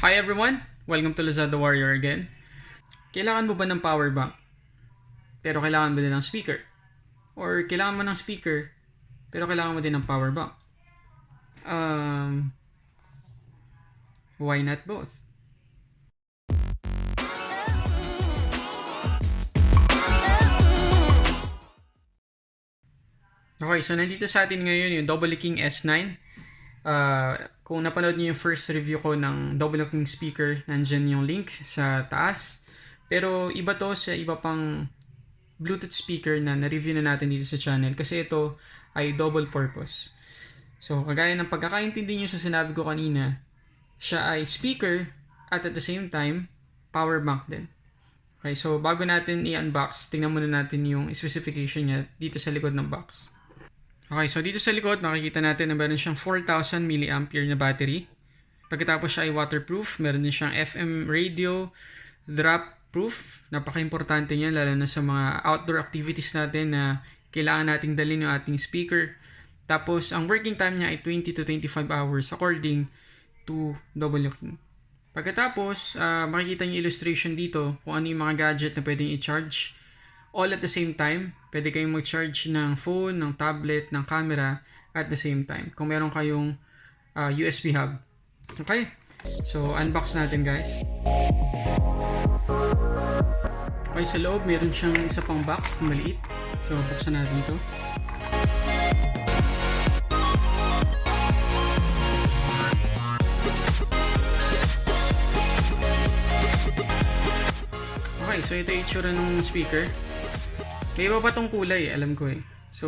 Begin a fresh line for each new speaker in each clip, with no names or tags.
Hi everyone! Welcome to Lazada Warrior again. Kailangan mo ba ng power bank pero kailangan mo din ng speaker? Or kailangan mo ng speaker pero kailangan mo din ng power bank? Um, why not both? Okay, so nandito sa atin ngayon yung Double King S9. Kung napanood niyo yung first review ko ng Double King speaker, nandyan yung link sa taas. Pero iba to sa iba pang Bluetooth speaker na na-review na natin dito sa channel kasi ito ay double purpose. So, kagaya ng pagkakaintindi nyo sa sinabi ko kanina, siya ay speaker at the same time, power bank din. Okay, so bago natin i-unbox, tingnan muna natin yung specification niya dito sa likod ng box. Okay, so dito sa likod, makikita natin na meron siyang 4,000 mAh na battery. Pagkatapos siya ay waterproof, meron din siyang FM radio, drop proof. Napaka-importante niyan lalo na sa mga outdoor activities natin na kailangan nating dalhin yung ating speaker. Tapos, ang working time niya ay 20 to 25 hours according to Double King. Pagkatapos, makikita niyo illustration dito kung ano yung mga gadget na pwedeng i-charge. All at the same time. Pwede kayong mag-charge ng phone, ng tablet, ng camera at the same time. Kung meron kayong USB hub. Okay? So, unbox natin guys. Okay, sa loob, meron siyang isa pang box na maliit. So, buksan natin ito. Okay, so ito yung itsura ng speaker. May iba pa tong kulay, alam ko eh. So,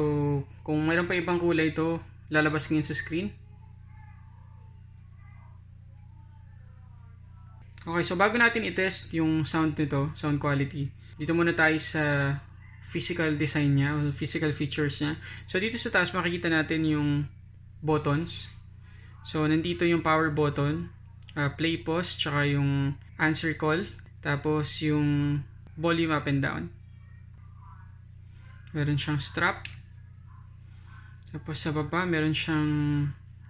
kung mayroon pa ibang kulay ito, lalabas ngayon sa screen. Okay, so bago natin i-test yung sound nito, sound quality, dito muna tayo sa physical design niya, o physical features niya. So, dito sa taas makikita natin yung buttons. So, nandito yung power button, play pause, tsaka yung answer call, tapos yung volume up and down. Meron siyang strap. Tapos sa baba, meron siyang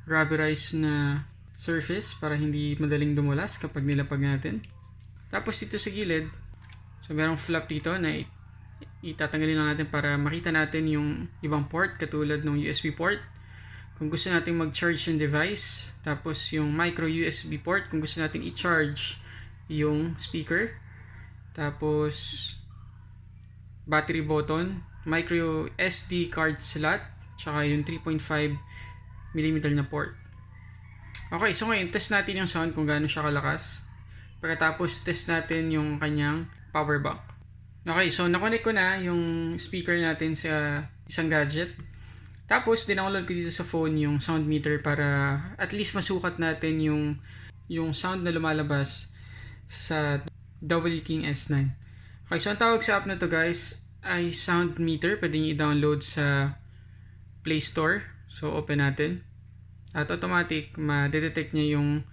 rubberized na surface para hindi madaling dumulas kapag nilapag natin. Tapos dito sa gilid, so merong flap dito na itatanggalin lang natin para makita natin yung ibang port katulad ng USB port. Kung gusto natin mag-charge yung device, tapos yung micro USB port kung gusto natin i-charge yung speaker. Tapos battery button, micro SD card slot, tsaka yung 3.5mm na port. Okay, so ngayon test natin yung sound kung gaano siya kalakas. Pagkatapos test natin yung kanyang power bank. Okay, so nakonect ko na yung speaker natin sa isang gadget. Tapos dinownload ko dito sa phone yung sound meter para at least masukat natin yung sound na lumalabas sa Double King S9. Okay, so ang tawag sa app na to guys ay sound meter. Pwede nyo i-download sa Play Store. So open natin. At automatic ma-detect niya yung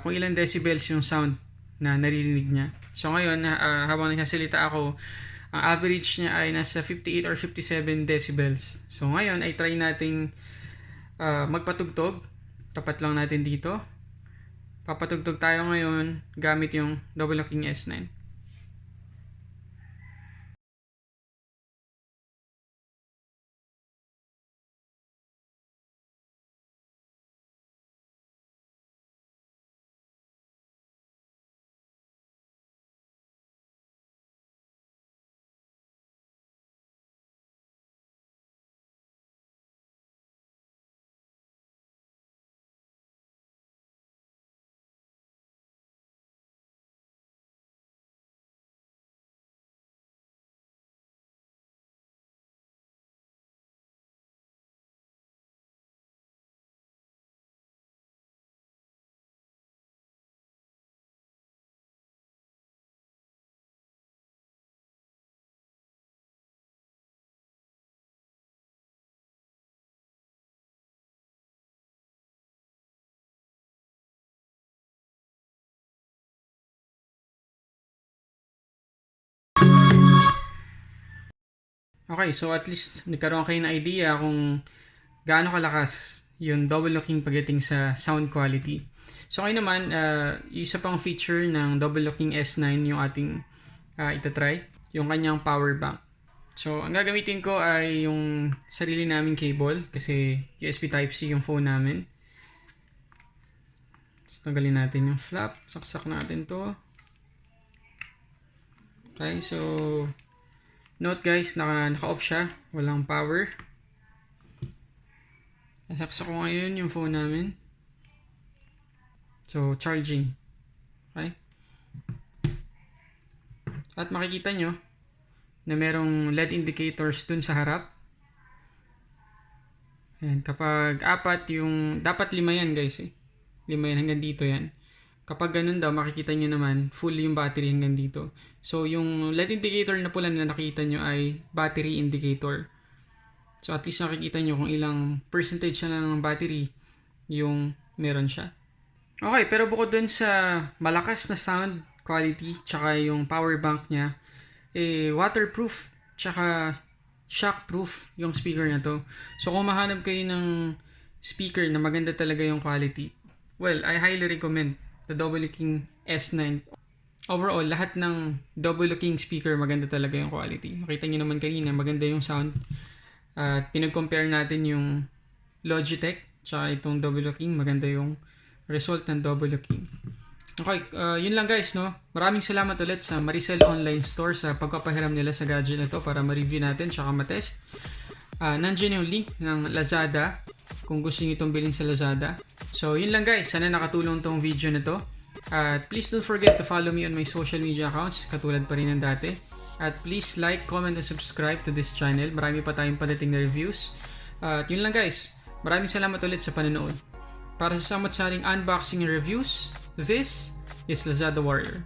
kung ilang decibels yung sound na naririnig niya. So ngayon, habang nagsasalita ako, ang average niya ay nasa 58 or 57 decibels. So ngayon ay try nating magpatugtog. Tapat lang natin dito. Papatugtog tayo ngayon gamit yung Double King S9. Okay, so at least nagkaroon kayo ng idea kung gaano kalakas yung double looking pagdating sa sound quality. So ngayon naman, isa pang feature ng double looking S9 yung ating itatry, yung kanyang power bank. So ang gagamitin ko ay yung sarili naming cable kasi USB Type-C yung phone namin. So tanggalin natin yung flap, saksak natin to. Okay, so note guys, naka-off siya, walang power. Nasaksak ko ngayon yung phone namin. So charging. Okay? At makikita nyo na merong LED indicators dun sa harap. Ayan, kapag apat yung, dapat 5 yan guys 5 yan, hanggang dito yan. Kapag ganun daw, makikita nyo naman, full yung battery hanggang dito. So, yung LED indicator na pula na nakita nyo ay battery indicator. So, at least nakikita nyo kung ilang percentage na ng battery yung meron siya. Okay, pero bukod dun sa malakas na sound quality, tsaka yung power bank niya, waterproof, tsaka shockproof yung speaker na to. So, kung mahanap kayo ng speaker na maganda talaga yung quality, well, I highly recommend the Double King S9. Overall, lahat ng Double King speaker maganda talaga yung quality. Makita nyo naman kanina, maganda yung sound. At pinag-compare natin yung Logitech tsaka itong Double King, maganda yung result ng Double King. Okay, yun lang guys, no? Maraming salamat ulit sa Maricel Online Store sa pagpapahiram nila sa gadget na to para ma-review natin tsaka ma-test. Nandiyan yung link ng Lazada kung gusto niyo itong bilhin sa Lazada. So, yun lang guys. Sana nakatulong tong video na to. At please don't forget to follow me on my social media accounts, katulad pa rin ng dati. At please like, comment, and subscribe to this channel. Marami pa tayong padating na reviews. At yun lang guys. Maraming salamat ulit sa panonood. Para sa samot-saring unboxing and reviews, this is Lazada Warrior.